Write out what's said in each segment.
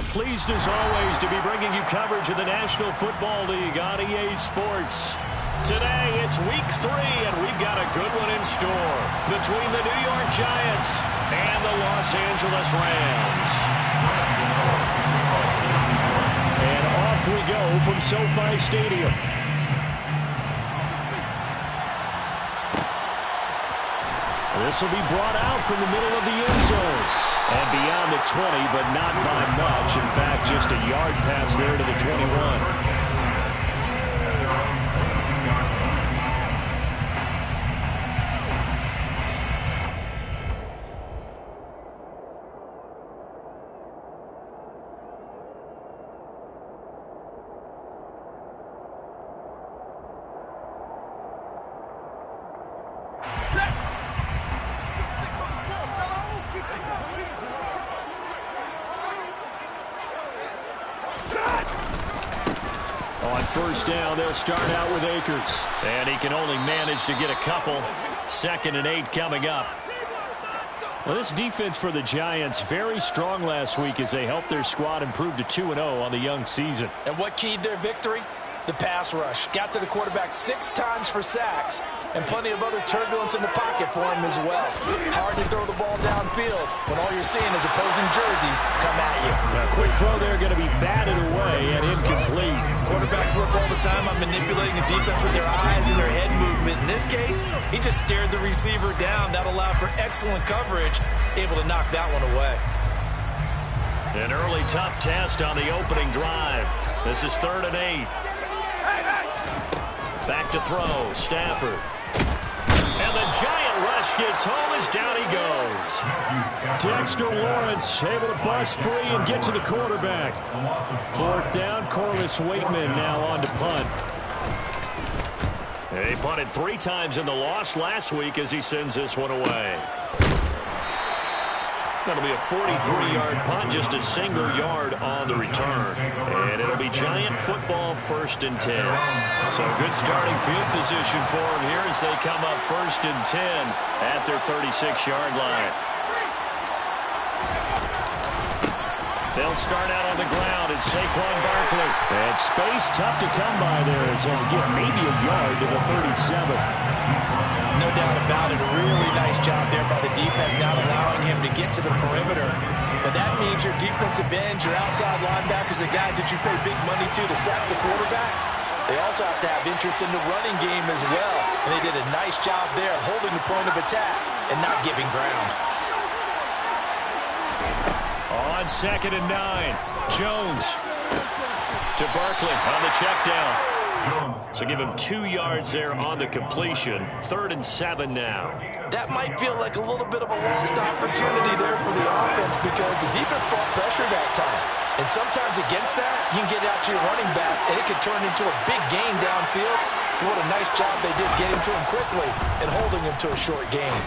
are pleased as always to be bringing you coverage of the National Football League on EA Sports. Today, it's week 3, and we've got a good one in store between the New York Giants and the Los Angeles Rams. And off we go from SoFi Stadium. This will be brought out from the middle of the end zone. And beyond the 20, but not by much. In fact, just a yard pass there to the 21. On first down, they'll start out with Akers. And he can only manage to get a couple. 2nd and 8 coming up. Well, this defense for the Giants, very strong last week as they helped their squad improve to 2-0 on the young season. And what keyed their victory? The pass rush. Got to the quarterback 6 times for sacks. And plenty of other turbulence in the pocket for him as well. Hard to throw the ball downfield when all you're seeing is opposing jerseys come at you. A quick throw there going to be batted away and incomplete. Quarterbacks work all the time on manipulating the defense with their eyes and their head movement. In this case, he just stared the receiver down. That allowed for excellent coverage, able to knock that one away. An early tough test on the opening drive. This is 3rd and 8. Back to throw, Stafford. And the giant rush gets home as down he goes. Dexter Lawrence able to bust free and get to the quarterback. 4th down, Corliss Waitman now on to punt. He punted 3 times in the loss last week as he sends this one away. That'll be a 43-yard punt, just a single yard on the return. And it'll be Giant football 1st and 10. So good starting field position for them here as they come up 1st and 10 at their 36-yard line. They'll start out on the ground and Saquon Barkley. And space tough to come by there as they'll get maybe a yard to the 37. No doubt about it. A really nice job there by the defense, not allowing him to get to the perimeter. But that means your defensive ends, your outside linebackers, the guys that you pay big money to sack the quarterback, they also have to have interest in the running game as well. And they did a nice job there holding the point of attack and not giving ground. On 2nd and 9, Jones to Barkley on the check down. So give him 2 yards there on the completion. 3rd and 7 now. That might feel like a little bit of a lost opportunity there for the offense because the defense brought pressure that time. And sometimes against that, you can get out to your running back, and it could turn into a big gain downfield. What a nice job they did getting to him quickly and holding him to a short gain.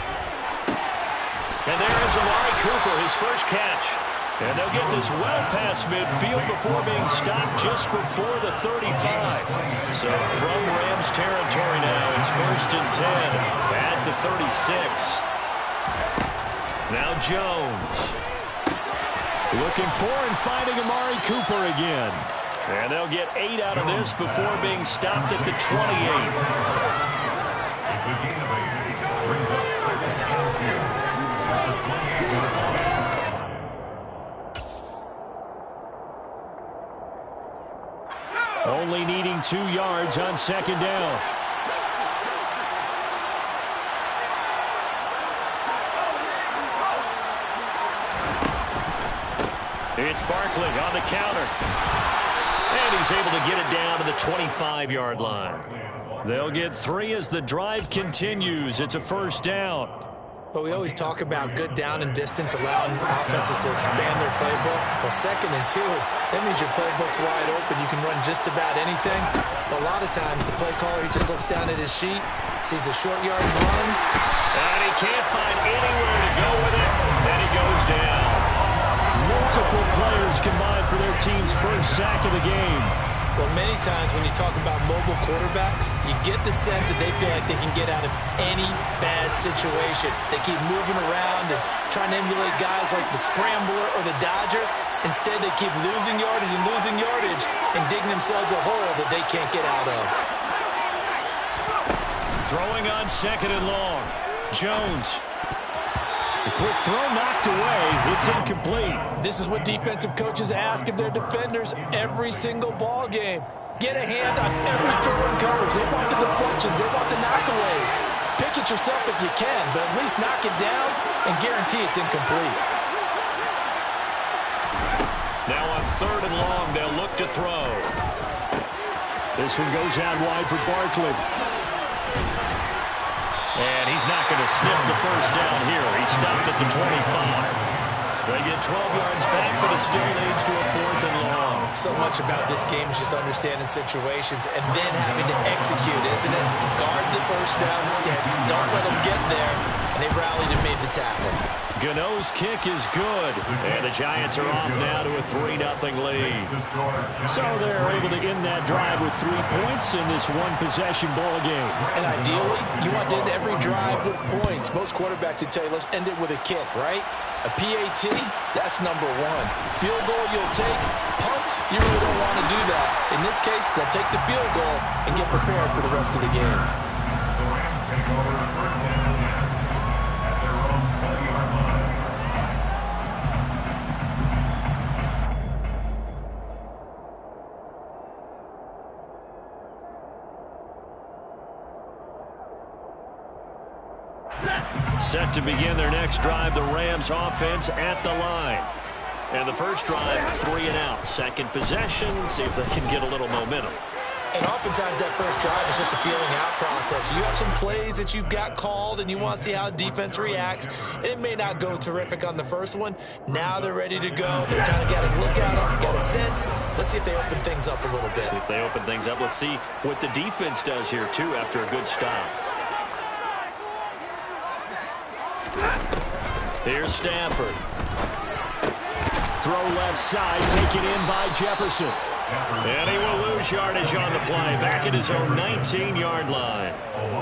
And there is Amari Cooper, his first catch. And they'll get this well past midfield before being stopped just before the 35. So from Rams territory now, it's 1st and 10 at the 36. Now Jones. Looking for and finding Amari Cooper again. And they'll get 8 out of this before being stopped at the 28. Only needing 2 yards on 2nd down. It's Barkley on the counter. And he's able to get it down to the 25-yard line. They'll get 3 as the drive continues. It's a 1st down. But we always talk about good down and distance, allowing offenses to expand their playbook. Well, 2nd and 2, that means your playbook's wide open. You can run just about anything. But a lot of times, the play caller, he just looks down at his sheet, sees the short yardage runs. And he can't find anywhere to go with it. And he goes down. Multiple players combined for their team's first sack of the game. Well, many times when you talk about mobile quarterbacks, you get the sense that they feel like they can get out of any bad situation. They keep moving around and trying to emulate guys like the Scrambler or the Dodger. Instead, they keep losing yardage and digging themselves a hole that they can't get out of. Throwing on 2nd and long. Jones. The quick throw knocked away. It's incomplete. This is what defensive coaches ask of their defenders every single ball game. Get a hand on every throw in coverage. They want the deflections. They want the knockaways. Pick it yourself if you can, but at least knock it down and guarantee it's incomplete. Now on 3rd and long, they'll look to throw. This one goes out wide for Barkley. And he's not going to sniff the first down here. He stopped at the 25. They get 12 yards back, but it still leads to a 4th and long. So much about this game is just understanding situations and then having to execute, isn't it? Guard the first down sticks. Don't let them get there. And they rallied and made the tackle. Gano's kick is good. And the Giants are off now to a 3-0 lead. So they're able to end that drive with 3 points in this one-possession ball game. And ideally, you want to end every drive with points. Most quarterbacks would tell you, let's end it with a kick, right? A PAT, that's number 1. Field goal you'll take. Punts, you really don't want to do that. In this case, they'll take the field goal and get prepared for the rest of the game. The Rams take over the first down at their own 20-yard line. Set to begin their next drive, the Rams offense at the line. And the first drive, 3 and out. Second possession, see if they can get a little momentum. And oftentimes that first drive is just a feeling out process. You have some plays that you've got called and you want to see how defense reacts. And it may not go terrific on the first one. Now they're ready to go. They kind of got to look at them, got a sense. Let's see if they open things up a little bit. See if they open things up. Let's see what the defense does here, too, after a good stop. Here's Stafford. Throw left side, taken in by Jefferson. And he will lose yardage on the play, back at his own 19-yard line.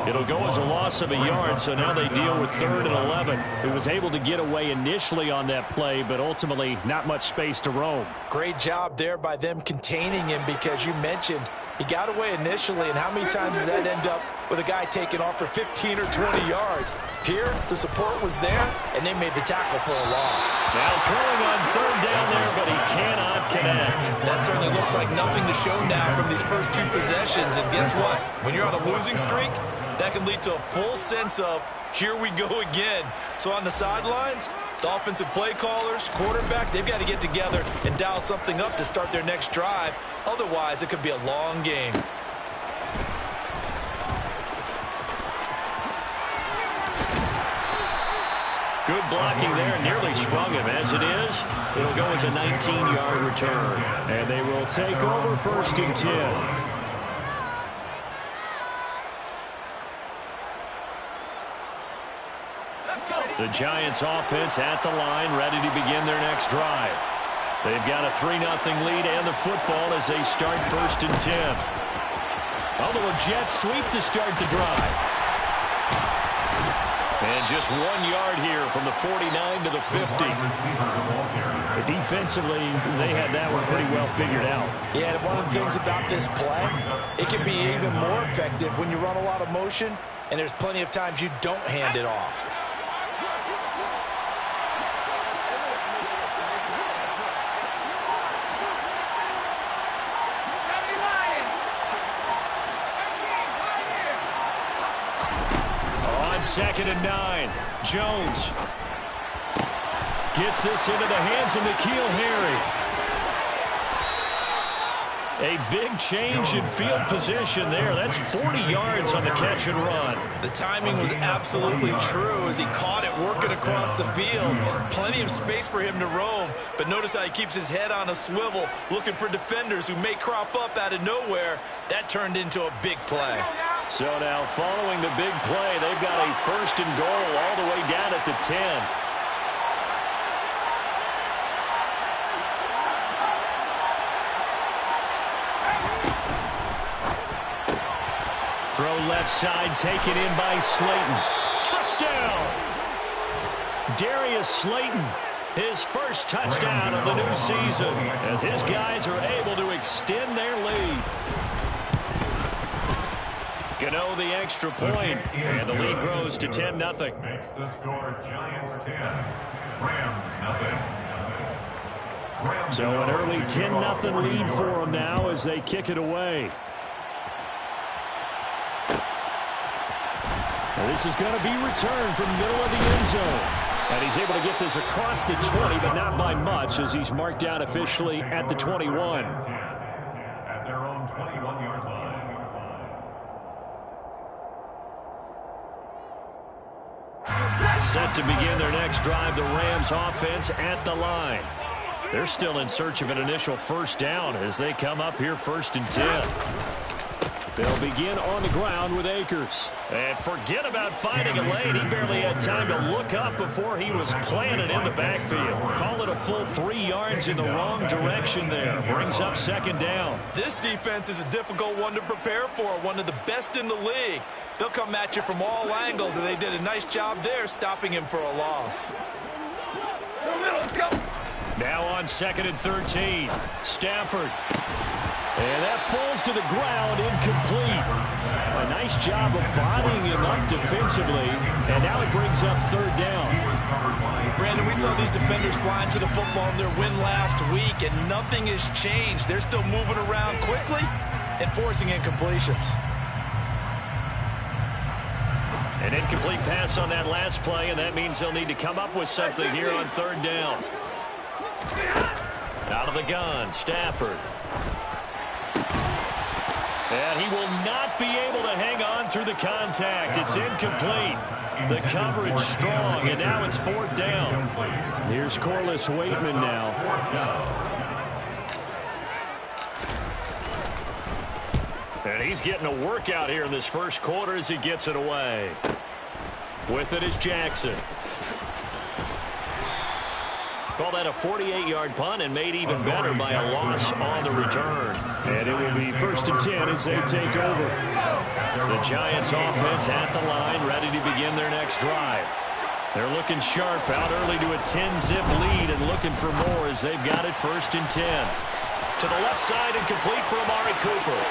It'll go as a loss of a yard, so now they deal with 3rd and 11. He was able to get away initially on that play, but ultimately not much space to roam. Great job there by them containing him, because you mentioned he got away initially, and how many times does that end up with a guy taking off for 15 or 20 yards? Here, the support was there, and they made the tackle for a loss. Now throwing on 3rd down there, but he cannot connect. That certainly looks like nothing to show now from these first 2 possessions, and guess what? When you're on a losing streak, that can lead to a full sense of, here we go again. So on the sidelines, the offensive play callers, quarterback, they've got to get together and dial something up to start their next drive. Otherwise, it could be a long game. Good blocking there, nearly sprung him. As it is, it'll go as a 19-yard return. And they will take over 1st and 10. The Giants offense at the line, ready to begin their next drive. They've got a 3-0 lead and the football as they start 1st and 10. Although a jet sweep to start the drive. And just 1 yard here from the 49 to the 50. Defensively, they had that one pretty well figured out. Yeah, and one of the things about this play, it can be even more effective when you run a lot of motion, and there's plenty of times you don't hand it off. On 2nd and 9, Jones gets this into the hands of N'Keal Harry. A big change in field position there. That's 40 yards on the catch and run. The timing was absolutely true as he caught it working across the field. Plenty of space for him to roam, but notice how he keeps his head on a swivel, looking for defenders who may crop up out of nowhere. That turned into a big play. So now following the big play, they've got a 1st and goal all the way down at the 10. Throw left side, taken in by Slayton. Touchdown! Darius Slayton His first touchdown of the new season as his guys are able to extend their lead. Gano the extra point, and the lead grows to 10-0. Makes the score Giants 10, Rams nothing. So an early 10-0 lead for them now as they kick it away. Now this is going to be returned from the middle of the end zone. And he's able to get this across the 20, but not by much as he's marked down officially at the 21. At their own 21-yard line. Set to begin their next drive, the Rams offense at the line. They're still in search of an initial first down as they come up here 1st and 10. They'll begin on the ground with Akers. And forget about finding a lane. He barely had time to look up before he was planted in the backfield. Call it a full 3 yards in the wrong direction there. Brings up 2nd down. This defense is a difficult one to prepare for, one of the best in the league. They'll come at you from all angles, and they did a nice job there stopping him for a loss. Now on 2nd and 13. Stafford. And that falls to the ground, incomplete. A nice job of bodying him up defensively, and now it brings up 3rd down. Brandon, we saw these defenders flying to the football in their win last week, and nothing has changed. They're still moving around quickly and forcing incompletions. An incomplete pass on that last play, and that means they'll need to come up with something here on 3rd down. Out of the gun, Stafford. And he will not be able to hang on through the contact. It's incomplete. The coverage strong, and now it's 4th down. Here's Corliss Waitman now. And he's getting a workout here in this first quarter as he gets it away. With it is Jackson. Call that a 48-yard punt and made even better by a loss on the return. And it will be 1st and 10 as they take over. The Giants offense at the line, ready to begin their next drive. They're looking sharp, out early to a 10-zip lead and looking for more as they've got it 1st and 10. To the left side and complete for Amari Cooper.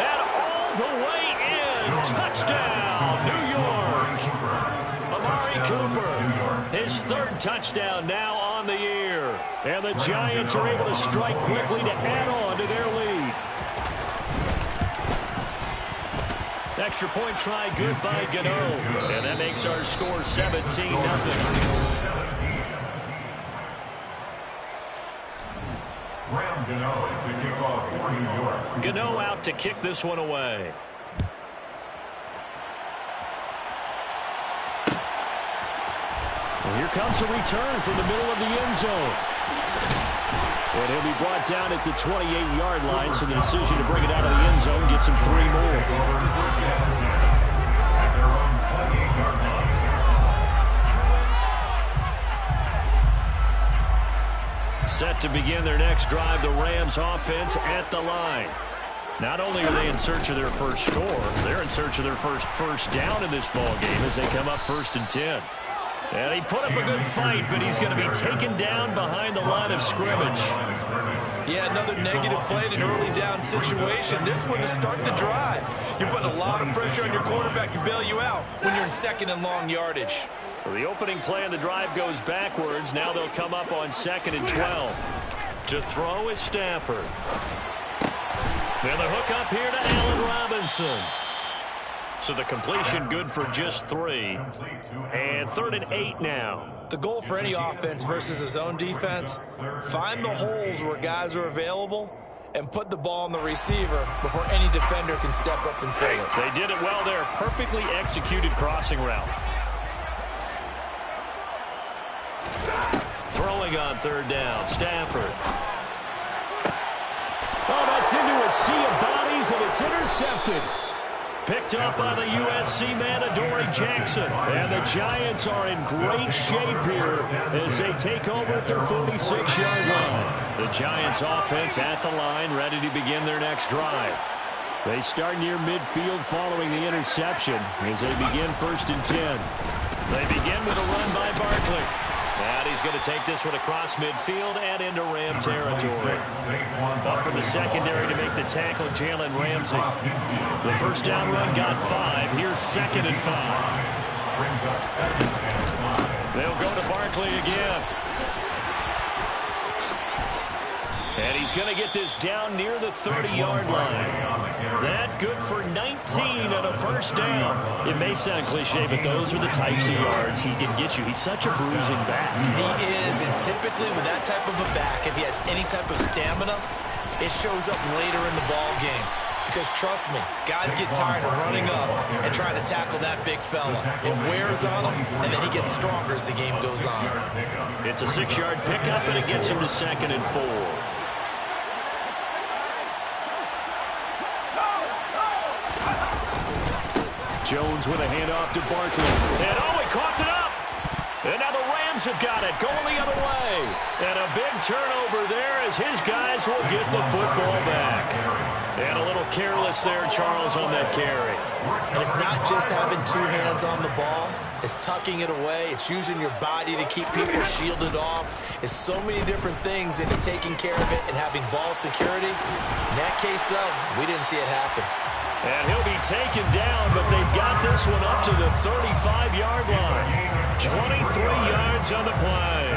And all the way in. Touchdown, New York. Amari Cooper, his 3rd touchdown now on the year. And the Giants are able to strike quickly to add on to their lead. Extra point try good by Gano. And that makes our score 17-0. Gano out to kick this one away. Well, here comes a return from the middle of the end zone. And he'll be brought down at the 28-yard line, so the decision to bring it out of the end zone gets him 3 more. Set to begin their next drive, the Rams offense at the line. Not only are they in search of their first score, they're in search of their first down in this ball game as they come up 1st and 10. And he put up a good fight, but he's going to be taken down behind the line of scrimmage. Yeah, another negative play in an early down situation. This one to start the drive. You're putting a lot of pressure on your quarterback to bail you out when you're in 2nd and long yardage. So the opening play of the drive goes backwards. Now they'll come up on 2nd and 12. To throw is Stafford. Then the hook up here to Allen Robinson. So the completion good for just 3. And 3rd and 8 now. The goal for any offense versus a zone defense, find the holes where guys are available and put the ball on the receiver before any defender can step up and fill it. They did it well there. Perfectly executed crossing route. Throwing on 3rd down, Stafford. Oh, that's into a sea of bodies, and it's intercepted. Picked up by the USC man, Adoree Jackson. And the Giants are in great shape here as they take over at their 46-yard line. The Giants offense at the line, ready to begin their next drive. They start near midfield following the interception as they begin 1st and 10. They begin with a run by Barkley. And he's going to take this one across midfield and into Ram territory. Up from the secondary to make the tackle, Jalen Ramsey. The first down run got 5. Here's 2nd and 5. They'll go to Barkley again. And he's going to get this down near the 30-yard line. That good for 19 and a first down. It may sound cliche, but those are the types of yards he can get you. He's such a bruising back. He is, and typically with that type of a back, if he has any type of stamina, it shows up later in the ball game. Because trust me, guys get tired of running up and trying to tackle that big fella. It wears on him, and then he gets stronger as the game goes on. It's a 6-yard pickup, and it gets him to 2nd and 4. Jones with a handoff to Barkley. And he coughed it up. And now the Rams have got it, going the other way. And a big turnover there as his guys will get the football back. And a little careless there, Charles, on that carry. And it's not just having 2 hands on the ball. It's tucking it away. It's using your body to keep people shielded off. It's so many different things into taking care of it and having ball security. In that case, though, we didn't see it happen. And he'll be taken down, but they've got this one up to the 35-yard line. 23 yards on the play.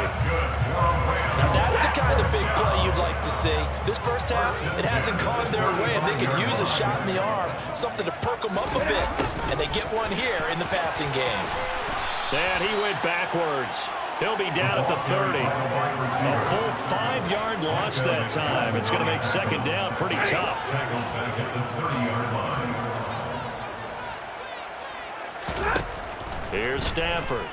Now that's the kind of big play you'd like to see. This first half, it hasn't gone their way, and they could use a shot in the arm, something to perk them up a bit. And they get one here in the passing game. And he went backwards. He'll be down at the 30. A full 5-yard loss that time. It's going to make 2nd down pretty tough. Here's Stafford.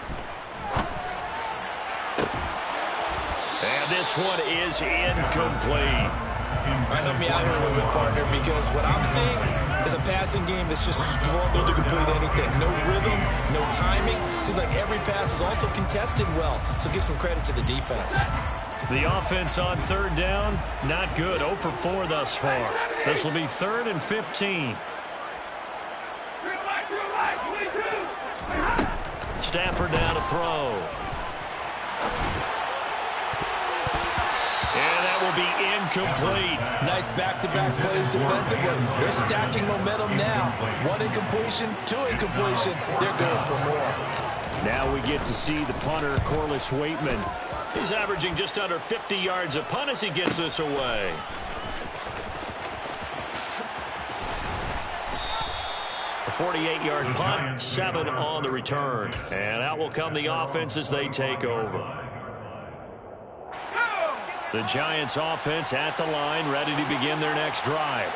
And this one is incomplete. All right, help me out here a little bit, partner, because what I'm seeing is a passing game that's just struggled to complete anything. No rhythm, no timing. Seems like every pass is also contested well, so give some credit to the defense. The offense on 3rd down, not good. 0 for 4 thus far. This will be 3rd and 15. Stafford now to throw. And that will be incomplete. Nice back-to-back plays defensively. They're stacking momentum now. 1 incompletion, 2 incompletion. They're going for more. Now we get to see the punter, Corliss Waitman. He's averaging just under 50 yards a punt as he gets this away. A 48-yard punt, 7 on the return. And out will come the offense as they take over. The Giants offense at the line, ready to begin their next drive.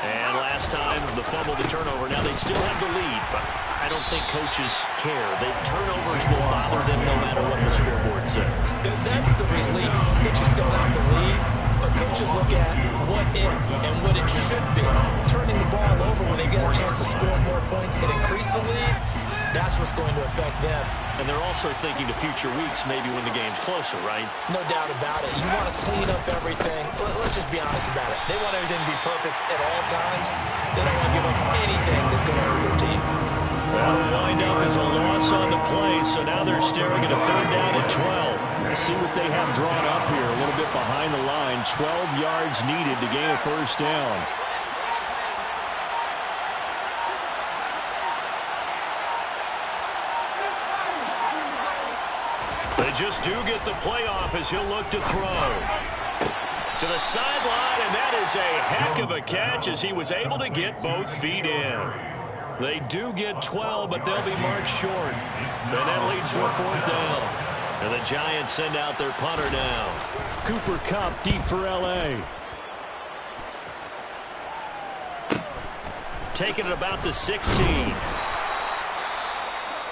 And last time, the fumble, the turnover. Now they still have the lead, but I don't think coaches care. The turnovers will bother them no matter what the scoreboard says. That's the relief that you still have the lead. But coaches look at what if and what it should be. Turning the ball over when they get a chance to score more points and increase the lead, that's what's going to affect them. And they're also thinking to future weeks, maybe when the game's closer, right? No doubt about it. You want to clean up everything. Let's just be honest about it. They want everything to be perfect at all times. They don't want to give up anything that's going to hurt their team. Well, the windup is a loss on the play, so now they're staring at a 3rd down and 12. Let's see what they have drawn up here. A little bit behind the line. 12 yards needed to gain a first down. They just do get the playoff as he'll look to throw. To the sideline, and that is a heck of a catch as he was able to get both feet in. They do get 12, but they'll be marked short. And that leads to a 4th down. And the Giants send out their punter now. Cooper Kupp deep for L.A. Taking it about the 16.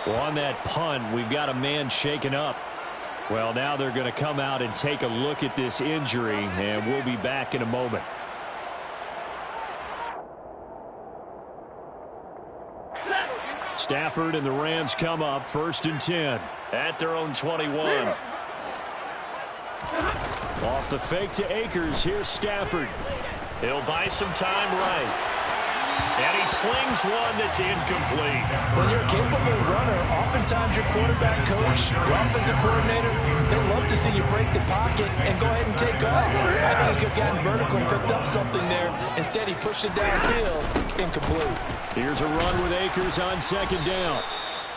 Well, on that punt, we've got a man shaken up. Well, now they're going to come out and take a look at this injury, and we'll be back in a moment. Stafford and the Rams come up 1st and 10. At their own 21. Off the fake to Akers. Here's Stafford. He'll buy some time right. And he slings one that's incomplete. When you're a capable runner, oftentimes your quarterback coach, your offensive coordinator, they love to see you break the pocket and go ahead and take off. I think he could have gotten vertical and picked up something there. Instead, he pushed it downfield. Incomplete. Here's a run with Akers on second down.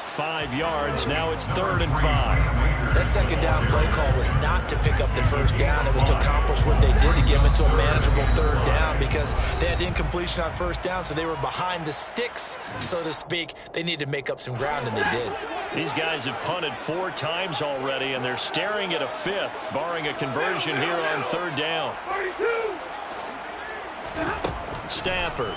5 yards. Now it's 3rd and 5. That second down play call was not to pick up the first down. It was to accomplish what they did to get them into a manageable 3rd down because they had incompletion on first down, so they were behind the sticks, so to speak. They needed to make up some ground, and they did. These guys have punted 4 times already, and they're staring at a 5th, barring a conversion here on 3rd down. Stafford.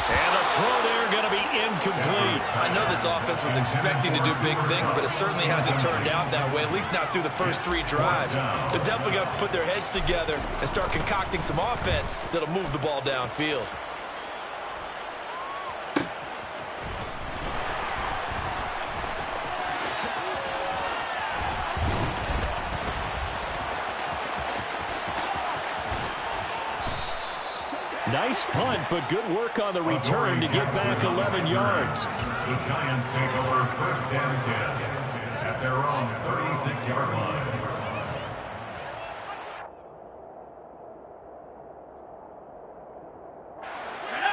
And the throw there going to be incomplete. I know this offense was expecting to do big things, but it certainly hasn't turned out that way, at least not through the first 3 drives. They're definitely going to have to put their heads together and start concocting some offense that'll move the ball downfield. Nice punt, but good work on the return to get back 11 yards. The Giants take over 1st and 10 at their own 36-yard line.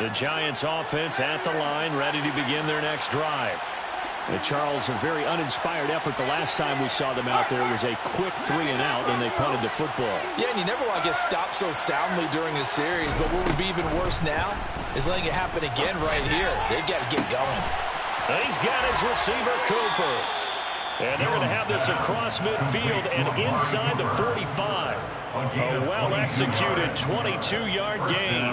The Giants offense at the line, ready to begin their next drive. And Charles, a very uninspired effort. The last time we saw them out there was a quick 3-and-out, and they punted the football. Yeah, and you never want to get stopped so soundly during a series, but what would be even worse now is letting it happen again right here. They've got to get going. He's got his receiver, Cooper. And they're going to have this across midfield and inside the 45. A well-executed 22-yard gain.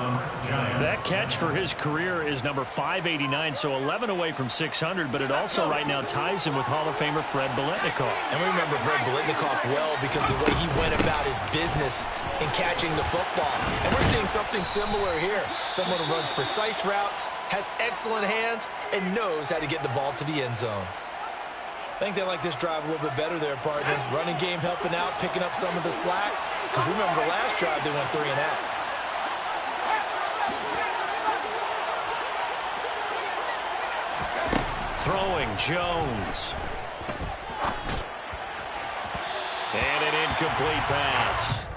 That catch for his career is number 589, so 11 away from 600, but it also right now ties him with Hall of Famer Fred Biletnikoff. And we remember Fred Biletnikoff well because of the way he went about his business in catching the football. And we're seeing something similar here. Someone who runs precise routes, has excellent hands, and knows how to get the ball to the end zone. I think they like this drive a little bit better there, partner. Running game helping out, picking up some of the slack. Because remember, the last drive they went 3-and-out. Throwing Jones. And an incomplete pass.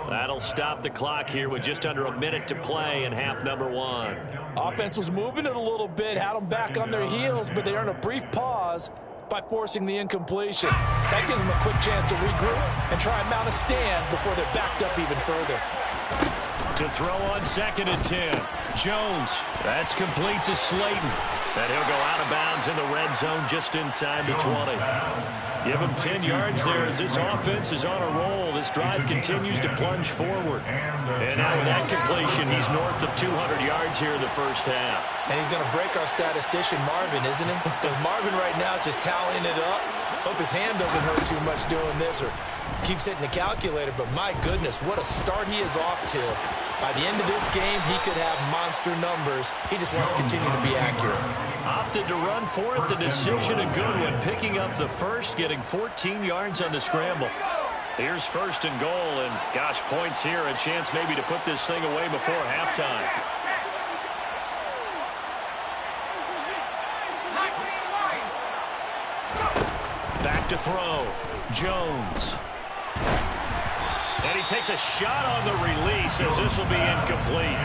That'll stop the clock here with just under a minute to play in half number 1. Offense was moving it a little bit, had them back on their heels, but they earned a brief pause by forcing the incompletion. That gives them a quick chance to regroup and try and mount a stand before they're backed up even further. To throw on 2nd and 10. Jones. That's complete to Slayton. And he'll go out of bounds in the red zone just inside the 20. Give him 10 yards there as this offense is on a roll. This drive continues to plunge forward. And now with that completion, he's north of 200 yards here in the first half. And he's going to break our statistician, Marvin, isn't he? Because Marvin right now is just tallying it up. Hope his hand doesn't hurt too much doing this or keeps hitting the calculator. But my goodness, what a start he is off to. By the end of this game, he could have monster numbers. He just wants to continue to be accurate. Opted to run for it. The decision a good one. Picking up the first, getting 14 yards on the scramble. Here's 1st and goal. And, gosh, points here. A chance maybe to put this thing away before halftime. Back to throw. Jones. And he takes a shot on the release as this will be incomplete.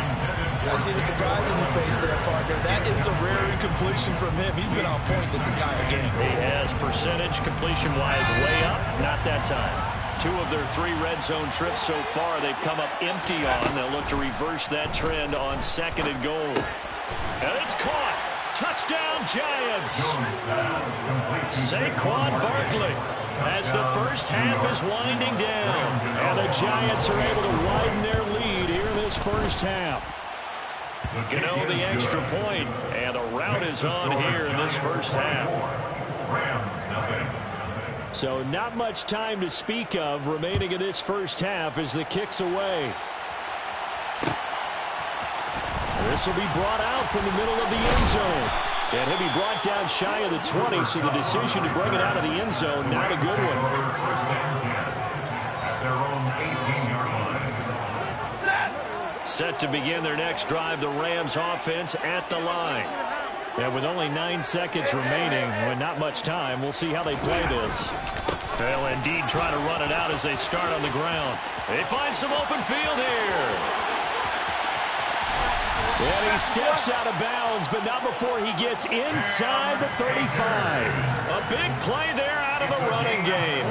I see the surprise in the face there, partner. That is a rare incompletion from him. He's been on point this entire game. He has percentage completion-wise way up. Not that time. 2 of their 3 red zone trips so far they've come up empty on. They'll look to reverse that trend on 2nd and goal. And it's caught. Touchdown, Giants. Saquon Barkley as the first half is winding down. And the Giants are able to widen their lead here in this first half. Gano the extra point, and the rout is on here in this first half. So not much time to speak of remaining in this first half as the kick's away. This will be brought out from the middle of the end zone. And he'll be brought down shy of the 20, so the decision to bring it out of the end zone, not a good one. At their own 18-yard line. Set to begin their next drive, the Rams offense at the line. And with only 9 seconds remaining, with not much time, we'll see how they play this. They'll indeed try to run it out as they start on the ground. They find some open field here. And he steps out of bounds, but not before he gets inside the 35. A big play there out of the running game.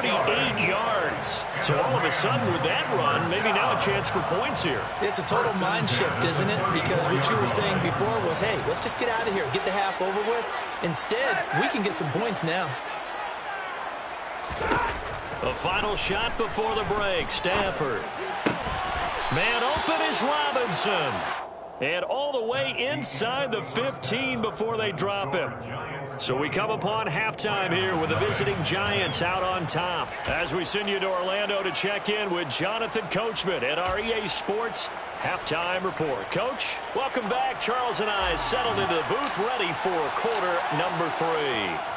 48 yards. So all of a sudden with that run, maybe now a chance for points here. It's a total mind shift, isn't it? Because what you were saying before was, hey, let's just get out of here, get the half over with. Instead, we can get some points now. The final shot before the break. Stafford. Man open is Robinson. And all the way inside the 15 before they drop him. So we come upon halftime here with the visiting Giants out on top. As we send you to Orlando to check in with Jonathan Coachman at our EA Sports Halftime Report. Coach, welcome back. Charles and I settled into the booth ready for quarter number 3.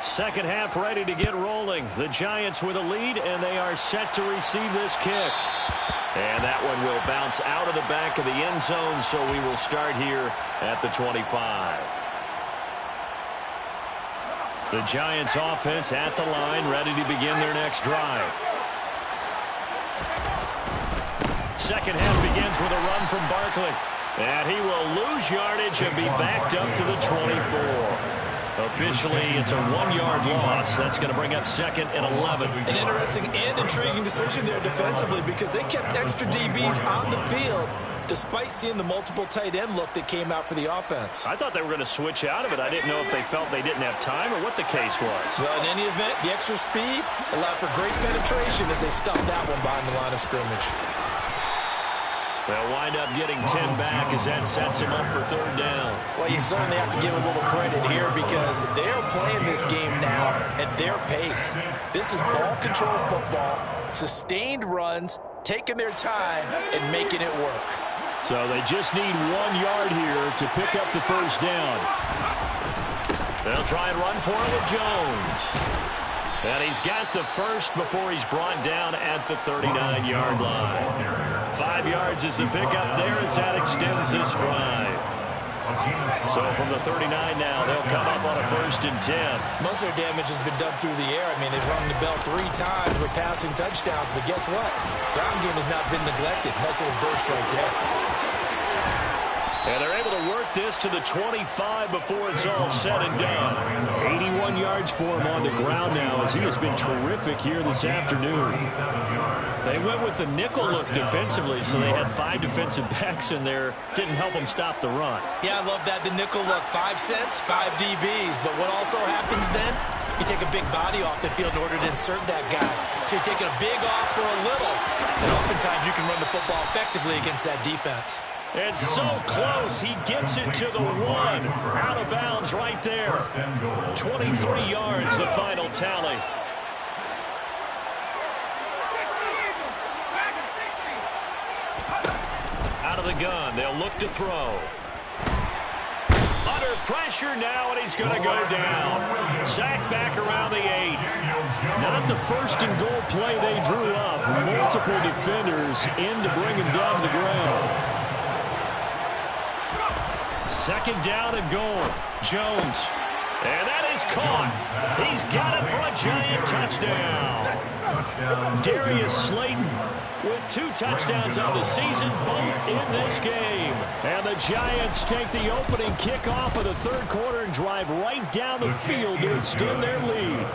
Second half ready to get rolling. The Giants with a lead, and they are set to receive this kick. And that one will bounce out of the back of the end zone, so we will start here at the 25. The Giants offense at the line, ready to begin their next drive. Second half begins with a run from Barkley. And he will lose yardage and be backed up to the 24. Officially, it's a 1-yard loss. That's going to bring up second and 11. An interesting and intriguing decision there defensively because they kept extra DBs on the field despite seeing the multiple tight end look that came out for the offense. I thought they were going to switch out of it. I didn't know if they felt they didn't have time or what the case was. Well, in any event, the extra speed allowed for great penetration as they stuffed that one behind the line of scrimmage. They'll wind up getting 10 back as that sets him up for third down. Well, you certainly have to give a little credit here because they're playing this game now at their pace. This is ball control football, sustained runs, taking their time, and making it work. So they just need 1 yard here to pick up the first down. They'll try and run for it with Jones. And he's got the first before he's brought down at the 39-yard line. 5 yards is the pickup there as that extends this drive. So from the 39 now, they'll come up on a 1st and 10. Most of their damage has been done through the air. I mean, they've rung the bell 3 times with passing touchdowns, but guess what? Ground game has not been neglected. Nice little burst right there. And they're able to work this to the 25 before it's all said and done. 81 yards for him on the ground now as he has been terrific here this afternoon. They went with the nickel look defensively, so they had 5 defensive backs in there. Didn't help them stop the run. Yeah, I love that. The nickel look, 5 cents, 5 DBs. But what also happens then, you take a big body off the field in order to insert that guy. So you're taking a big off for a little. And oftentimes you can run the football effectively against that defense. It's so close. He gets it to the 1. Out of bounds right there. 23 yards, the final tally. Out of the gun. They'll look to throw. Under pressure now, and he's going to go down. Sacked back around the 8. Not the first and goal play they drew up. Multiple defenders in to bring him down to the ground. Second down and goal. Jones. And that is caught. He's got it for a Giant touchdown. Darius Slayton with 2 touchdowns on the season, both in this game. And the Giants take the opening kickoff of the 3rd quarter and drive right down the field to extend their lead.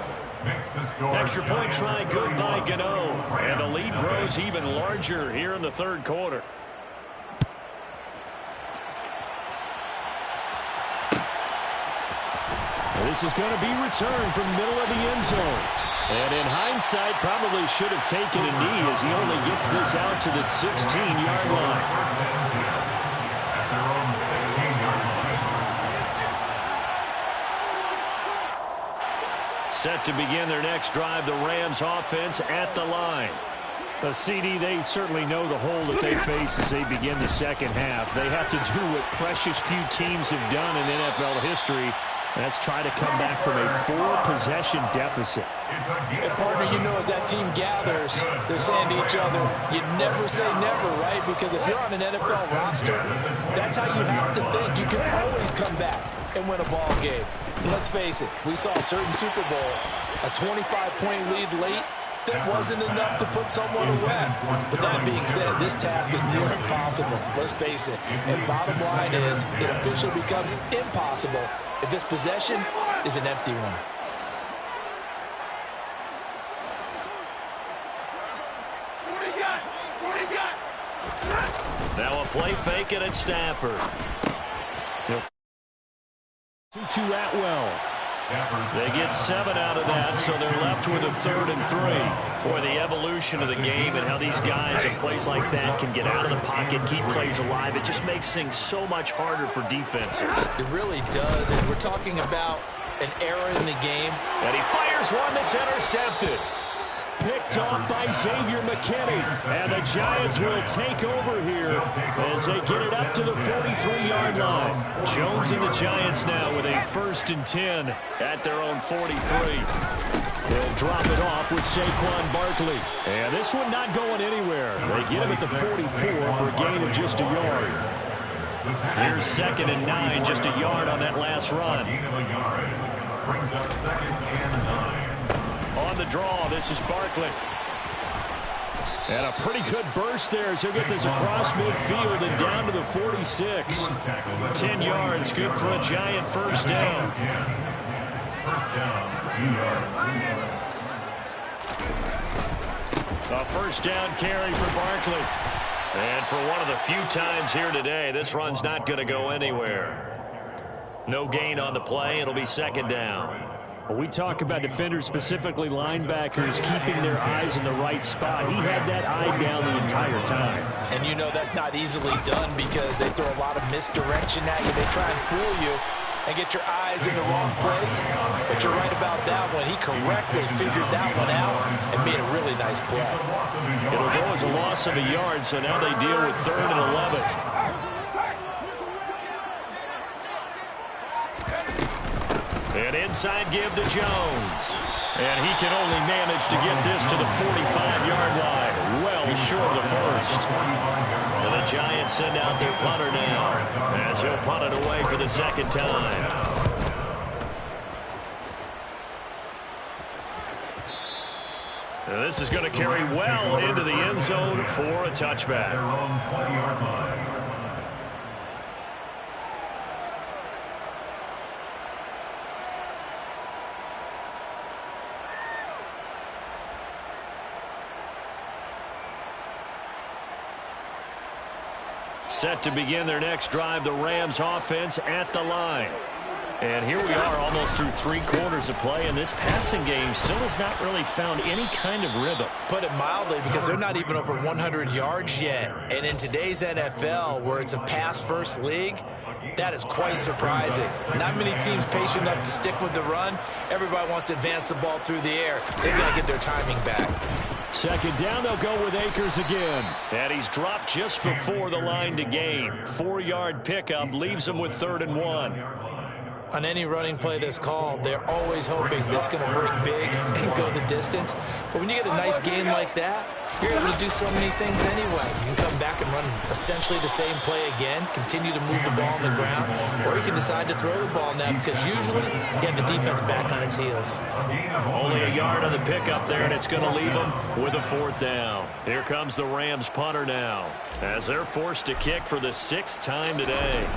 Extra point try good by Gano. And the lead grows even larger here in the 3rd quarter. This is going to be returned from the middle of the end zone. And in hindsight, probably should have taken a knee as he only gets this out to the 16-yard line. Set to begin their next drive, the Rams offense at the line. CD, they certainly know the hole that they face as they begin the second half. They have to do what precious few teams have done in NFL history Let's try to come back from a 4-possession deficit. And partner, you know, as that team gathers, they're saying to each other, you never say never, right? Because if you're on an NFL roster, that's how you have to think. You can always come back and win a ball game. Let's face it, we saw a certain Super Bowl, a 25-point lead late, that wasn't enough to put someone away. But that being said, this task is near impossible. Let's face it. And bottom line is, it officially becomes impossible if this possession is an empty one. Now a play fake, and it's Stafford. 2-2 Atwell. They get 7 out of that, so they're left with a 3rd and 3. Boy, the evolution of the game and how these guys in plays like that can get out of the pocket, keep plays alive, it just makes things so much harder for defenses. It really does, and we're talking about an error in the game. And he fires one that's intercepted. Picked off by Xavier McKinney. And the Giants will take over here as they get it up to the 43-yard line. Jones and the Giants now with a 1st and 10 at their own 43. They'll drop it off with Saquon Barkley. And this one not going anywhere. They get him at the 44 for a gain of just a yard. Here's 2nd and 9, just a yard on that last run. Brings up 2nd and 9. On the draw, this is Barkley. And a pretty good burst there as he'll get this across midfield and down to the 46. 10 yards, good for a Giant 1st down. First down, 2 yards. A 1st down carry for Barkley. And for one of the few times here today, this run's not going to go anywhere. No gain on the play. It'll be 2nd down. When we talk about defenders, specifically linebackers, keeping their eyes in the right spot. He had that eye down the entire time. And you know that's not easily done because they throw a lot of misdirection at you. They try and fool you and get your eyes in the wrong place. But you're right about that one. He correctly figured that one out and made a really nice play. It'll go as a loss of a yard, so now they deal with 3rd and 11. An inside give to Jones. And he can only manage to get this to the 45-yard line. Well short of the 1st. And the Giants send out their punter now as he'll punt it away for the 2nd time. And this is going to carry well into the end zone for a touchback. Their own 20-yard line. Set to begin their next drive, the Rams offense at the line. And here we are almost through 3 quarters of play, and this passing game still has not really found any kind of rhythm. Put it mildly, because they're not even over 100 yards yet. And in today's NFL, where it's a pass-first league, that is quite surprising. Not many teams patient enough to stick with the run. Everybody wants to advance the ball through the air. They've got to get their timing back. 2nd down, they'll go with Akers again. And he's dropped just before the line to gain. 4-yard pickup leaves him with 3rd and 1. On any running play that's called, they're always hoping that it's going to break big and go the distance. But when you get a nice gain like that, you're able to do so many things anyway. You can come back and run essentially the same play again, continue to move the ball on the ground, or you can decide to throw the ball now because usually you have the defense back on its heels. Only a yard on the pickup there, and it's going to leave them with a 4th down. Here comes the Rams punter now as they're forced to kick for the 6th time today.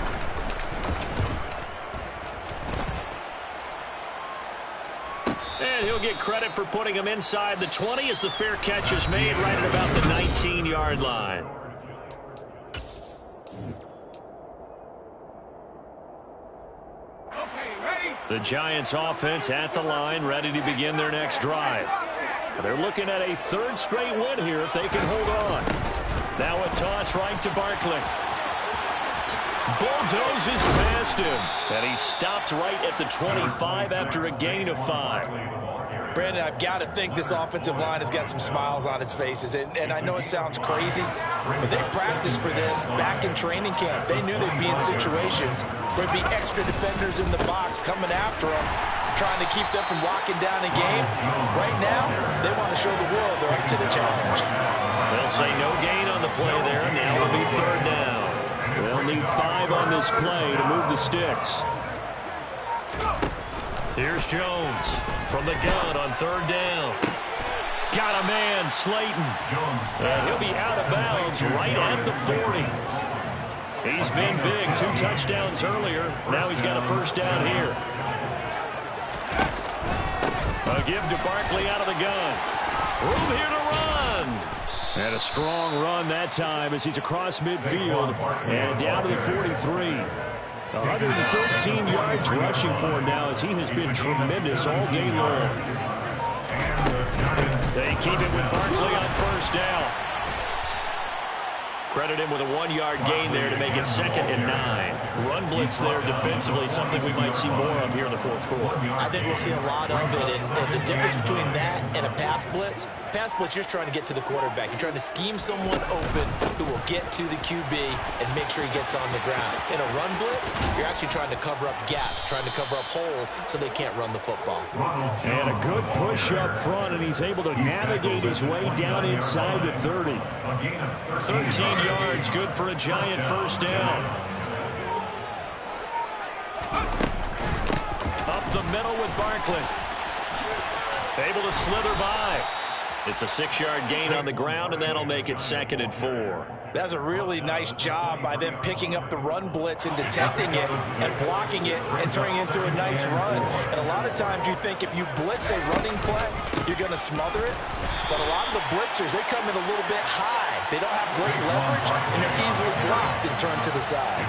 And he'll get credit for putting him inside the 20 as the fair catch is made right at about the 19-yard line. The Giants offense at the line, ready to begin their next drive. They're looking at a 3rd straight win here if they can hold on. Now a toss right to Barkley. Bulldozes past him. And he's stopped right at the 25 after a gain of 5. Brandon, I've got to think this offensive line has got some smiles on its faces. And I know it sounds crazy, but they practiced for this back in training camp. They knew they'd be in situations where there'd be extra defenders in the box coming after them, trying to keep them from locking down a game. Right now, they want to show the world they're up to the challenge. They'll say no gain on the play there. Now it'll be third down. They'll need 5 on this play to move the sticks. Here's Jones from the gun on third down. Got a man, Slayton. And he'll be out of bounds right at the 40. He's been big, 2 touchdowns earlier. Now he's got a first down here. A give to Barkley out of the gun. Room here to run. And a strong run that time as he's across midfield and down to the 43. 113 yards rushing for him now as he has been tremendous all day long. They keep it with Barkley on first down. Credit him with a 1-yard gain there to make it 2nd and 9. Run blitz there defensively, something we might see more of here in the fourth quarter. I think we'll see a lot of it. And the difference between that and a pass blitz, you're trying to get to the quarterback. You're trying to scheme someone open who will get to the QB and make sure he gets on the ground. In a run blitz, you're actually trying to cover up gaps, trying to cover up holes so they can't run the football. And a good push up front, and he's able to navigate his way down inside the 30. 13 yards, good for a Giant first down. Up the middle with Barkley. Able to slither by. It's a 6-yard gain on the ground, and that'll make it 2nd and 4. That's a really nice job by them picking up the run blitz and detecting it and blocking it and turning it into a nice run. And a lot of times you think if you blitz a running play, you're going to smother it. But a lot of the blitzers, they come in a little bit high. They don't have great leverage, and they're easily blocked and turned to the side.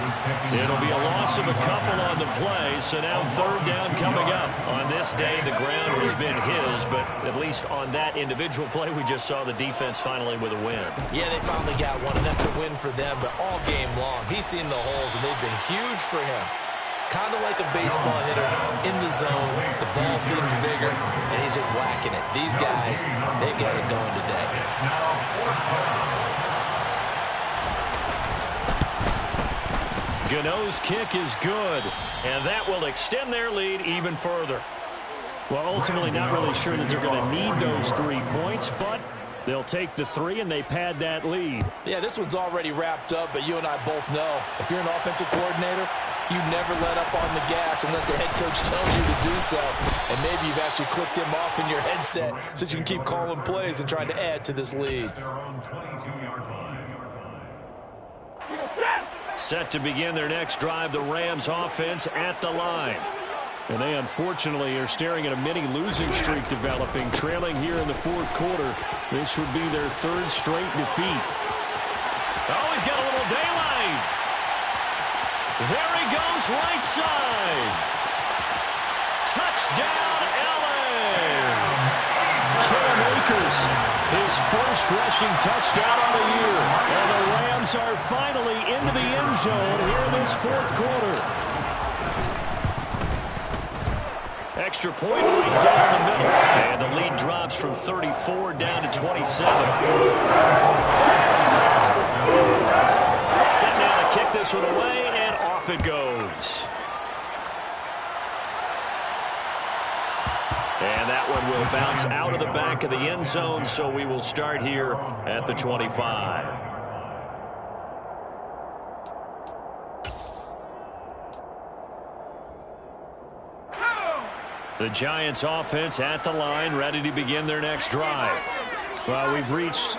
It'll be a loss of a couple on the play, so now third down coming up. On this day, the ground has been his, but at least on that individual play, we just saw the defense finally with a win. Yeah, they finally got one, and that's a win for them, but all game long, he's seen the holes, and they've been huge for him. Kind of like a baseball hitter in the zone. The ball seems bigger, and he's just whacking it. These guys, they got it going today. Gano's kick is good, and that will extend their lead even further. Well, ultimately not really sure that they're going to need those 3 points, but they'll take the 3 and they pad that lead. Yeah, this one's already wrapped up, but you and I both know if you're an offensive coordinator, you never let up on the gas unless the head coach tells you to do so. And maybe you've actually clicked him off in your headset so you can keep calling plays and trying to add to this lead. Set to begin their next drive, the Rams offense at the line. And they unfortunately are staring at a mini losing streak developing, trailing here in the fourth quarter. This would be their 3rd straight defeat. Oh, he's got a little daylight. There he goes, right side. Touchdown, LA. Cam Akers, his first rushing touchdown of the year. And the Rams are finally into the end zone here in this fourth quarter. Extra point right down the middle. And the lead drops from 34 down to 27. Set now to kick this one away, and off it goes. And that one will bounce out of the back of the end zone, so we will start here at the 25. The Giants offense at the line, ready to begin their next drive. Well, we've reached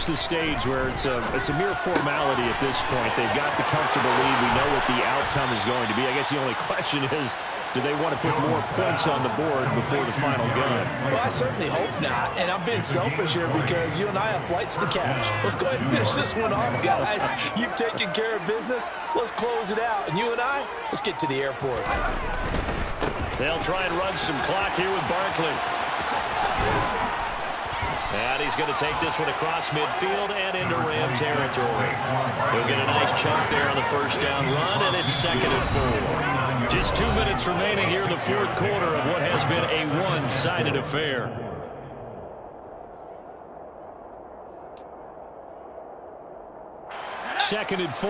the stage where it's a mere formality at this point. They've got the comfortable lead. We know what the outcome is going to be. I guess the only question is, do they want to put more points on the board before the final gun? Well, I certainly hope not. And I'm being selfish here because you and I have flights to catch. Let's go ahead and finish this one off, guys. You've taken care of business. Let's close it out. And you and I, let's get to the airport. They'll try and run some clock here with Barkley. And he's going to take this one across midfield and into Ram territory. He'll get a nice chunk there on the first down run, and it's 2nd and 4. Just 2 minutes remaining here in the fourth quarter of what has been a one-sided affair. Second and 4.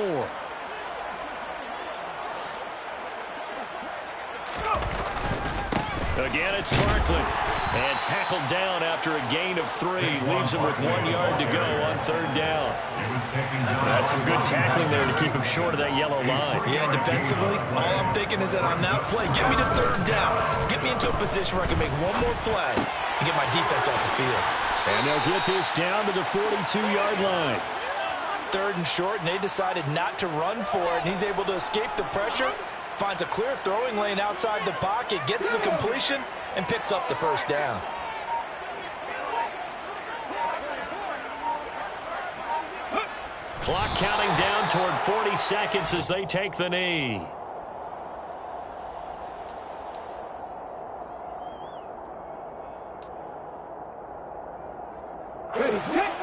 Again, it's Barkley. And tackled down after a gain of 3. Leaves him with 1 yard to go on 3rd down. That's some good tackling there to keep him short of that yellow line. Yeah, defensively, all I'm thinking is that on that play, get me to 3rd down. Get me into a position where I can make one more play and get my defense off the field. And they'll get this down to the 42-yard line. 3rd and short, and they decided not to run for it, and he's able to escape the pressure. Finds a clear throwing lane outside the pocket, gets the completion, and picks up the first down. Clock counting down toward 40 seconds as they take the knee. Ready, set.